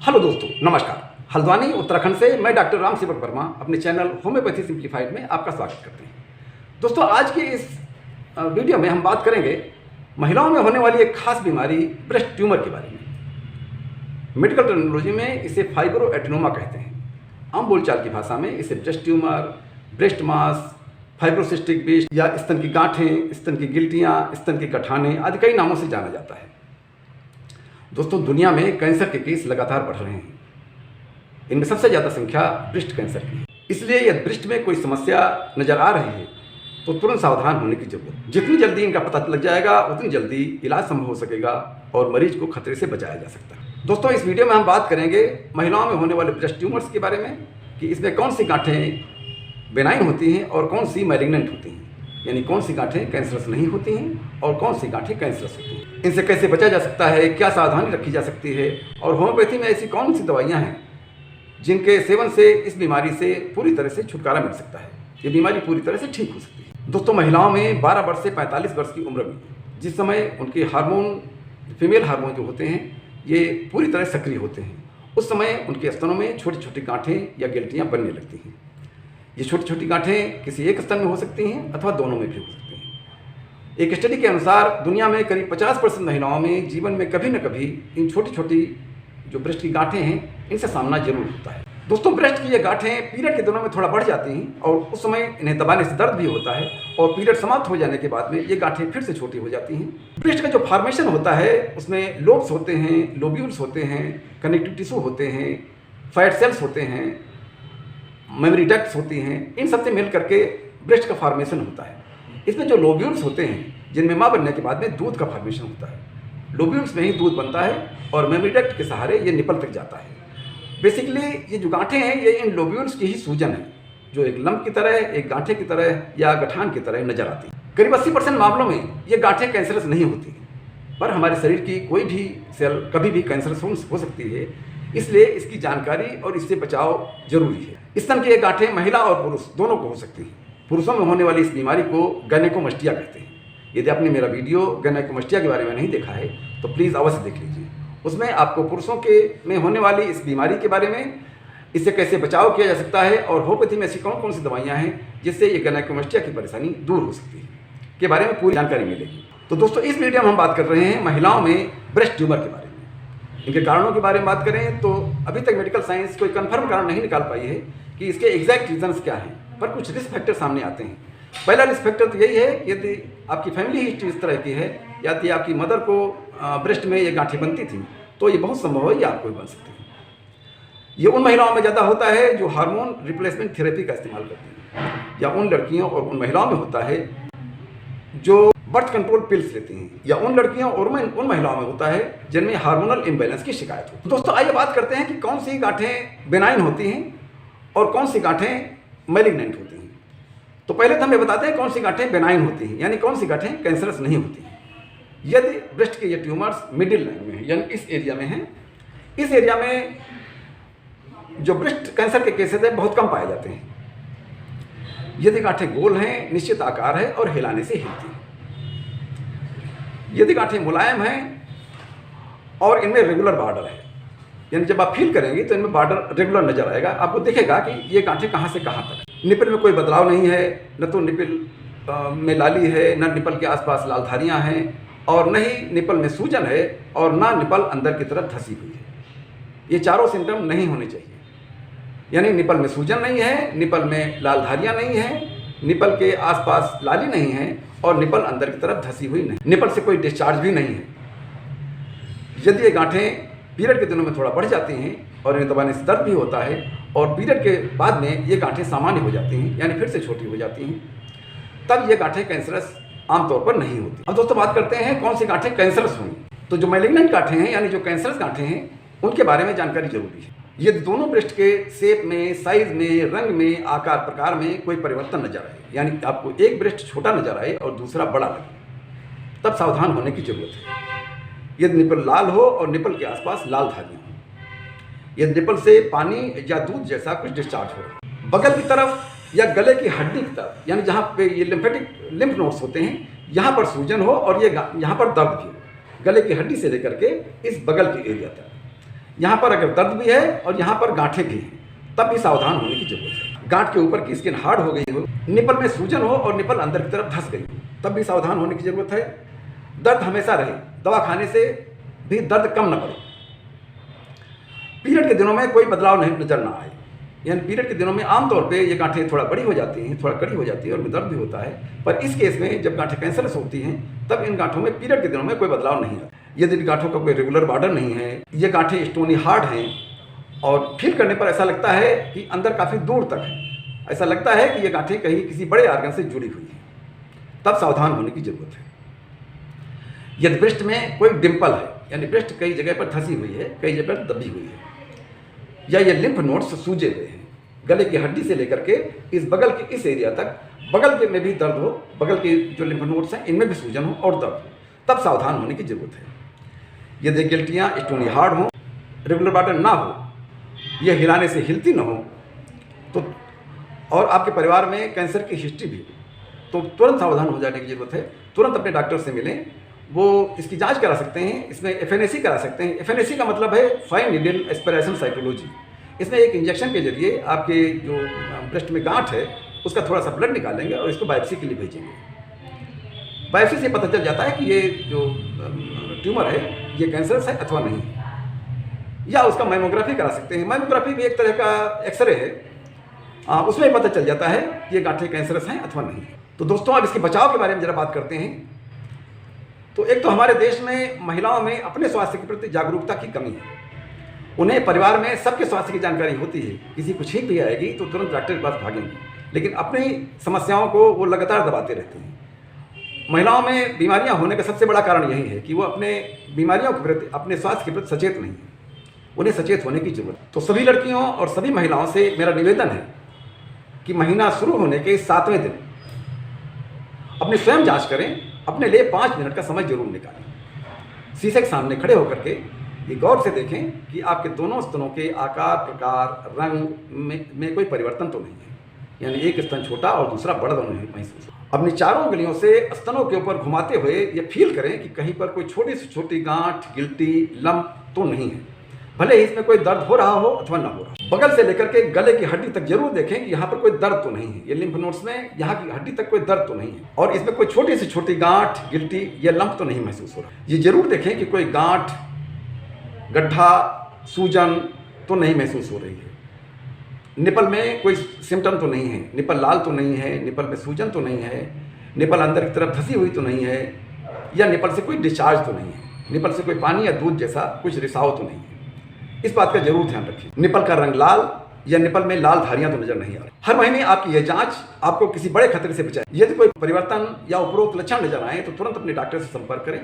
Hello दोस्तों, नमस्कार। हल्द्वानी उत्तराखंड से मैं डॉक्टर राम सेवक वर्मा अपने चैनल होम्योपैथी सिंप्लीफाइड में आपका स्वागत करते हैं। दोस्तों, आज की इस वीडियो में हम बात करेंगे महिलाओं में होने वाली एक खास बीमारी ब्रेस्ट ट्यूमर के बारे में। मेडिकल टर्मिनोलॉजी में इसे फाइब्रोएडेनोमा कहते हैं। आम बोलचाल की भाषा में इसे ब्रेस्ट ट्यूमर, ब्रेस्ट मास, फाइब्रोसिस्टिक ब्रेस्ट या स्तन की गांठें, स्तन की गिल्टियाँ, स्तन के गठाने आदि कई नामों से जाना जाता है। दोस्तों, दुनिया में कैंसर के केस लगातार बढ़ रहे हैं। इनमें सबसे ज़्यादा संख्या ब्रेस्ट कैंसर की है। इसलिए यदि ब्रेस्ट में कोई समस्या नज़र आ रही है तो तुरंत सावधान होने की जरूरत है। जितनी जल्दी इनका पता लग जाएगा उतनी जल्दी इलाज संभव हो सकेगा और मरीज को खतरे से बचाया जा सकता है। दोस्तों, इस वीडियो में हम बात करेंगे महिलाओं में होने वाले ब्रेस्ट ट्यूमर्स के बारे में कि इसमें कौन सी गांठें बेनाइन होती हैं और कौन सी मैलिग्नेंट होती हैं, यानी कौन सी गांठें कैंसरस नहीं होती हैं और कौन सी गांठें कैंसरस होती हैं। इनसे कैसे बचा जा सकता है, क्या सावधानी रखी जा सकती है और होम्योपैथी में ऐसी कौन सी दवाइयाँ हैं जिनके सेवन से इस बीमारी से पूरी तरह से छुटकारा मिल सकता है, ये बीमारी पूरी तरह से ठीक हो सकती है। दोस्तों, महिलाओं में 12 वर्ष से 45 वर्ष की उम्र में जिस समय उनके हार्मोन, फीमेल हार्मोन जो होते हैं, ये पूरी तरह सक्रिय होते हैं, उस समय उनके स्तनों में छोटी छोटी गांठें या गिल्टियाँ बनने लगती हैं। ये छोटी छोटी गांठें किसी एक स्तन में हो सकती हैं अथवा दोनों में भी हो सकती हैं। एक स्टडी के अनुसार दुनिया में करीब 50% महिलाओं में जीवन में कभी न कभी इन छोटी छोटी जो ब्रेस्ट की गांठें हैं, इनसे सामना जरूर होता है। दोस्तों, ब्रेस्ट की ये गांठें पीरियड के दिनों में थोड़ा बढ़ जाती हैं और उस समय इन्हें दबाने से दर्द भी होता है और पीरियड समाप्त हो जाने के बाद में ये गांठें फिर से छोटी हो जाती हैं। ब्रेस्ट का जो फॉर्मेशन होता है उसमें लोब्स होते हैं, लोब्यूल्स होते हैं, कनेक्टिव टिश्यू होते हैं, फैट सेल्स होते हैं, मेमोरी डक्ट्स होती हैं। इन सबसे मिल करके ब्रेस्ट का फॉर्मेशन होता है। इसमें जो लोब्यूल्स होते हैं जिनमें माँ बनने के बाद में दूध का फॉर्मेशन होता है, लोब्यूल्स में ही दूध बनता है और मेमोरी डक्ट के सहारे ये निपल तक जाता है। बेसिकली ये जो गांठें हैं ये इन लोब्यूल्स की ही सूजन है, जो एक लंप की तरह, एक गांठे की तरह या गठान की तरह नजर आती है। करीब 80% मामलों में ये गांठें कैंसरस नहीं होती, पर हमारे शरीर की कोई भी सेल कभी भी कैंसरस हो सकती है, इसलिए इसकी जानकारी और इससे बचाव जरूरी है। स्तन की ये गांठें महिला और पुरुष दोनों को हो सकती हैं। पुरुषों में होने वाली इस बीमारी को गैनेकोमस्टिया कहते हैं। यदि आपने मेरा वीडियो गैनेकोमस्टिया के बारे में नहीं देखा है तो प्लीज़ अवश्य देख लीजिए। उसमें आपको पुरुषों के में होने वाली इस बीमारी के बारे में, इससे कैसे बचाव किया जा सकता है और होम्योपैथी में ऐसी कौन कौन सी दवाइयाँ हैं जिससे ये गैनेकोमस्टिया की परेशानी दूर हो सकती है के बारे में पूरी जानकारी मिलेगी। तो दोस्तों, इस वीडियो में हम बात कर रहे हैं महिलाओं में ब्रेस्ट ट्यूमर के बारे में। इनके कारणों के बारे में बात करें तो अभी तक मेडिकल साइंस कोई कंफर्म कारण नहीं निकाल पाई है कि इसके एग्जैक्ट रीजंस क्या हैं, पर कुछ रिस्क फैक्टर सामने आते हैं। पहला रिस्क फैक्टर तो यही है, यदि आपकी फैमिली हिस्ट्री इस तरह की है, यदि आपकी मदर को ब्रेस्ट में ये गांठें बनती थी तो ये बहुत संभव है ये आपको भी बन सकती है। ये उन महिलाओं में ज़्यादा होता है जो हार्मोन रिप्लेसमेंट थेरेपी का इस्तेमाल करती हैं, या उन लड़कियों और उन महिलाओं में होता है जो बर्थ कंट्रोल पिल्स लेती हैं, या उन लड़कियों और उन महिलाओं में होता है जिनमें हार्मोनल इम्बैलेंस की शिकायत हो। दोस्तों, आइए बात करते हैं कि कौन सी गांठें बेनाइन होती हैं और कौन सी गांठें मैलिग्नेंट होती हैं। तो पहले तो हमें बताते हैं कौन सी गांठें बेनाइन होती हैं, यानी कौन सी गांठें कैंसरस नहीं होती हैं। यदि ब्रेस्ट के ये ट्यूमर्स मिडिल लाइन में हैं, यानी इस एरिया में हैं, इस एरिया में जो ब्रेस्ट कैंसर के केसेस हैं बहुत कम पाए जाते हैं। यदि गांठें गोल हैं, निश्चित आकार है और हिलाने से हिलती हैं, यदि गांठें मुलायम हैं और इनमें रेगुलर बॉर्डर है, यानी जब आप फील करेंगे तो इनमें बॉर्डर रेगुलर नजर आएगा, आपको दिखेगा कि ये गांठें कहाँ से कहाँ तक। निपल में कोई बदलाव नहीं है, न तो निपल में लाली है, न निपल के आसपास लाल धारियाँ हैं, और न ही निपल में सूजन है और ना निपल अंदर की तरफ धसी हुई है। ये चारों सिम्टम नहीं होने चाहिए, यानी निपल में सूजन नहीं है, निपल में लाल धारियाँ नहीं हैं, निपल के आसपास लाली नहीं है और निपल अंदर की तरफ धसी हुई नहीं, निपल से कोई डिस्चार्ज भी नहीं है। यदि ये गांठें पीरियड के दिनों में थोड़ा बढ़ जाती हैं और इन्हें दबाने से दर्द भी होता है और पीरियड के बाद में ये गांठें सामान्य हो जाती हैं, यानी फिर से छोटी हो जाती हैं, तब ये गांठें कैंसरस आमतौर पर नहीं होती। अब दोस्तों, बात करते हैं कौन सी गांठें कैंसरस होंगी। तो जो मैलिग्नेंट गांठें हैं, यानी जो कैंसरस गांठें हैं, उनके बारे में जानकारी जरूरी है। यदि दोनों ब्रेस्ट के शेप में, साइज में, रंग में, आकार प्रकार में कोई परिवर्तन नजर आए, यानी आपको एक ब्रेस्ट छोटा नजर आए और दूसरा बड़ा लगे, तब सावधान होने की जरूरत है। यदि निपल लाल हो और निपल के आसपास लाल धारियाँ हो, यदि निपल से पानी या दूध जैसा कुछ डिस्चार्ज हो, बगल की तरफ या गले की हड्डी की तरफ, यानी जहाँ पे ये लिम्फ नोड्स होते हैं, यहाँ पर सूजन हो और ये यहाँ पर दर्द भी हो, गले की हड्डी से लेकर के इस बगल के एरिया तक, यहाँ पर अगर दर्द भी है और यहाँ पर गांठें भी हैं, तब भी सावधान होने की जरूरत है। गांठ के ऊपर की स्किन हार्ड हो गई हो, निपल में सूजन हो और निपल अंदर की तरफ धंस गई हो, तब भी सावधान होने की जरूरत है। दर्द हमेशा रहे, दवा खाने से भी दर्द कम न पड़े। पीरियड के दिनों में कोई बदलाव नहीं नजर ना आए, यानी पीरियड के दिनों में आमतौर पे ये गांठें थोड़ा बड़ी हो जाती हैं, थोड़ा कड़ी हो जाती है और उनमें दर्द भी होता है। पर इस केस में जब गांठें कैंसरस होती हैं तब इन गांठों में पीरियड के दिनों में कोई बदलाव नहीं आता। यदि इन गांठों का कोई रेगुलर बॉर्डर नहीं है, ये गांठें स्टोनी हार्ड हैं और फील करने पर ऐसा लगता है कि अंदर काफ़ी दूर तक है, ऐसा लगता है कि ये गांठें कहीं किसी बड़े आर्गन से जुड़ी हुई हैं, तब सावधान होने की जरूरत है। यदि ब्रेस्ट में कोई डिम्पल है, यानी ब्रेस्ट कई जगह पर धंसी हुई है, कई जगह पर दबी हुई है, या ये लिम्फ नोड्स सूजे हुए हैं, गले की हड्डी से लेकर के इस बगल के इस एरिया तक, बगल के में भी दर्द हो, बगल के जो लिम्फ नोड्स हैं इनमें भी सूजन हो और दर्द हो, तब सावधान होने की जरूरत है। यदि गिल्टियाँ स्टोनी हार्ड हो, रेगुलर बॉर्डर ना हो, यह हिलाने से हिलती ना हो, तो और आपके परिवार में कैंसर की हिस्ट्री भी हो, तो तुरंत सावधान हो जाने की जरूरत है। तुरंत अपने डॉक्टर से मिलें, वो इसकी जांच करा सकते हैं, इसमें एफएनएसी करा सकते हैं। एफएनएसी का मतलब है फाइन नीडल एस्पिरेशन साइटोलॉजी। इसमें एक इंजेक्शन के जरिए आपके जो ब्रेस्ट में गांठ है उसका थोड़ा सा ब्लड निकालेंगे और इसको बायोप्सी के लिए भेजेंगे। बायोप्सी से पता चल जाता है कि ये जो ट्यूमर है ये कैंसरस है अथवा नहीं, या उसका मैमोग्राफी करा सकते हैं। मैमोग्राफी भी एक तरह का एक्सरे है, उसमें पता चल जाता है कि ये गांठें कैंसरस हैं अथवा नहीं। तो दोस्तों अब इसके बचाव के बारे में जरा बात करते हैं। तो एक तो हमारे देश में महिलाओं में अपने स्वास्थ्य के प्रति जागरूकता की कमी है। उन्हें परिवार में सबके स्वास्थ्य की जानकारी होती है, किसी को छींक भी आएगी तो तुरंत डॉक्टर के पास भागेंगे, लेकिन अपनी समस्याओं को वो लगातार दबाते रहते हैं। महिलाओं में बीमारियां होने का सबसे बड़ा कारण यही है कि वो अपने बीमारियों के प्रति, अपने स्वास्थ्य के प्रति सचेत नहीं है। उन्हें सचेत होने की जरूरत है। तो सभी लड़कियों और सभी महिलाओं से मेरा निवेदन है कि महीना शुरू होने के 7वें दिन अपनी स्वयं जांच करें, अपने लिए 5 मिनट का समय जरूर निकालें। शीशे के सामने खड़े होकर के ये गौर से देखें कि आपके दोनों स्तनों के आकार, प्रकार, रंग में कोई परिवर्तन तो नहीं है, यानी एक स्तन छोटा और दूसरा बड़ा दोनों महसूस हो। अपनी चारों उंगलियों से स्तनों के ऊपर घुमाते हुए ये फील करें कि कहीं पर कोई छोटी से छोटी गांठ, गिल्टी, लंप तो नहीं है, भले ही इसमें कोई दर्द हो रहा हो अथवा ना हो रहा हो। बगल से लेकर के गले की हड्डी तक जरूर देखें कि यहाँ पर कोई दर्द तो नहीं है, ये लिम्फ नोड्स में यहाँ की हड्डी तक कोई दर्द तो नहीं है, और इसमें कोई छोटी से छोटी गांठ, गिल्टी या लंप तो नहीं महसूस हो रहा। ये जरूर देखें कि कोई गांठ, गड्ढा, सूजन तो नहीं महसूस हो रही है। निपल में कोई सिम्टम तो नहीं है, निपल लाल तो नहीं है, निपल में सूजन तो नहीं है, निपल अंदर की तरफ धंसी हुई तो नहीं है, या निपल से कोई डिस्चार्ज तो नहीं है, निपल से कोई पानी या दूध जैसा कुछ रिसाव तो नहीं है। इस बात का जरूर ध्यान रखिए। निपल का रंग लाल या निपल में लाल धारियां तो नजर नहीं आ रही। हर महीने आपकी यह जांच आपको किसी बड़े खतरे से बचाए। यदि कोई परिवर्तन या उपरोक्त लक्षण नजर आए तो तुरंत अपने डॉक्टर से संपर्क करें,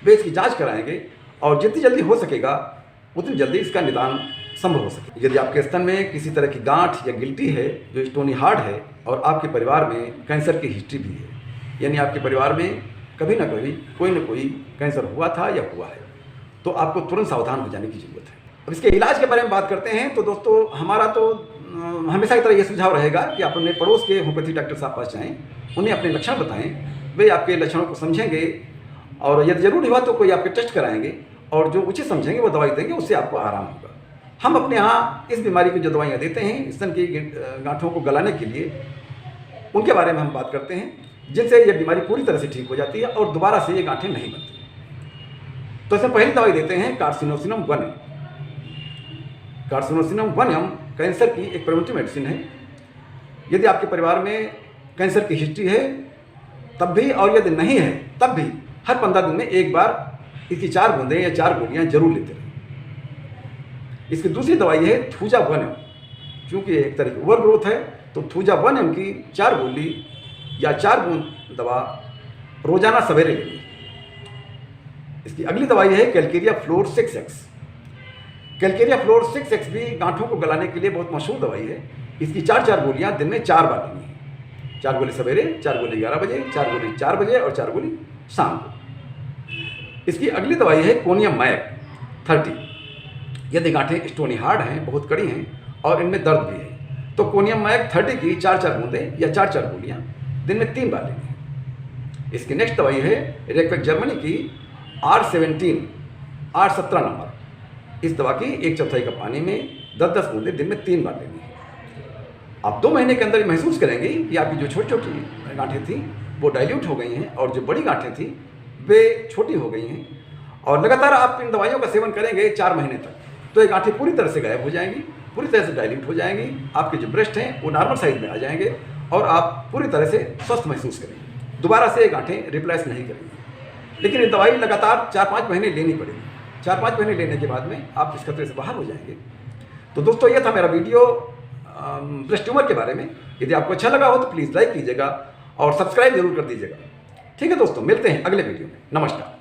वे इसकी जांच कराएंगे और जितनी जल्दी हो सकेगा उतनी जल्दी इसका निदान संभव हो सके। यदि आपके स्तन में किसी तरह की गांठ या गिल्टी है जो स्टोनी हार्ड है और आपके परिवार में कैंसर की हिस्ट्री भी है, यानी आपके परिवार में कभी ना कभी कोई ना कोई कैंसर हुआ था या हुआ है, तो आपको तुरंत सावधान हो जाने की जरूरत है। अब इसके इलाज के बारे में बात करते हैं। तो दोस्तों हमारा तो हमेशा की तरह ये सुझाव रहेगा कि आप अपने पड़ोस के होम्योपैथी डॉक्टर साहब पास जाएं, उन्हें अपने लक्षण बताएं, वे आपके लक्षणों को समझेंगे और यदि जरूरी हुआ तो कोई आपके टेस्ट कराएंगे और जो उचित समझेंगे वो दवाई देंगे, उससे आपको आराम होगा। हम अपने यहाँ इस बीमारी की जो दवाइयाँ देते हैं स्तन की गांठों को गलाने के लिए, उनके बारे में हम बात करते हैं, जिनसे ये बीमारी पूरी तरह से ठीक हो जाती है और दोबारा से ये गांठें नहीं बनती। तो इसमें पहली दवाई देते हैं कार्सिनोसिनम 1M। कार्सिनोसिनम 1M कैंसर की एक प्रिवेंटिव मेडिसिन है। यदि आपके परिवार में कैंसर की हिस्ट्री है तब भी, और यदि नहीं है तब भी, हर 15 दिन में एक बार इसकी 4 बूंदें या 4 गोलियां जरूर लेते रहें। इसकी दूसरी दवाई है थूजा 1M। चूँकि एक तरह की ओवर ग्रोथ है तो थूजा 1M की 4 गोली या 4 बूंद दवा रोजाना सवेरे लेनी। इसकी अगली दवाई है Calcarea floor 6X। Calcarea floor 6X भी गांठों को गलाने के लिए बहुत मशहूर दवाई है। इसकी 4 गोलियां दिन में 4 बार लेनी है। 4 गोली सवेरे, 4 गोली 11 बजे, 4 गोली 4 बजे और 4 गोली शाम को। इसकी अगली दवाई है कोनियम मैक 30। यदि गांठें स्टोनी हार्ड हैं, बहुत कड़ी हैं और इनमें दर्द भी है, तो कोनियम मैक 30 की 4 बूंदें या 4 गोलियां दिन में 3 बार लेनी है। इसकी नेक्स्ट दवाई है रेक्वेक जर्मनी की R17 नंबर। इस दवा की 1/4 कप पानी में 10-10 बूंदें दिन में 3 बार लेनी है। आप 2 महीने के अंदर महसूस करेंगे कि आपकी जो छोटी-छोटी गांठें थी वो डाइल्यूट हो गई हैं और जो बड़ी गांठें थी वे छोटी हो गई हैं। और लगातार आप इन दवाइयों का सेवन करेंगे 4 महीने तक, तो ये गांठें पूरी तरह से गायब हो जाएंगी, पूरी तरह से डाइल्यूट हो जाएंगी। आपके जो ब्रेस्ट हैं वो नॉर्मल साइज में आ जाएंगे और आप पूरी तरह से स्वस्थ महसूस करेंगे। दोबारा से ये गांठें रिप्लेस नहीं करेंगी। लेकिन ये दवाई लगातार 4-5 महीने लेनी पड़ेगी। 4-5 महीने लेने के बाद में आप इस खतरे से बाहर हो जाएंगे। तो दोस्तों, ये था मेरा वीडियो ब्रेस्ट ट्यूमर के बारे में। यदि आपको अच्छा लगा हो तो प्लीज़ लाइक कीजिएगा और सब्सक्राइब जरूर कर दीजिएगा। ठीक है दोस्तों, मिलते हैं अगले वीडियो में। नमस्कार।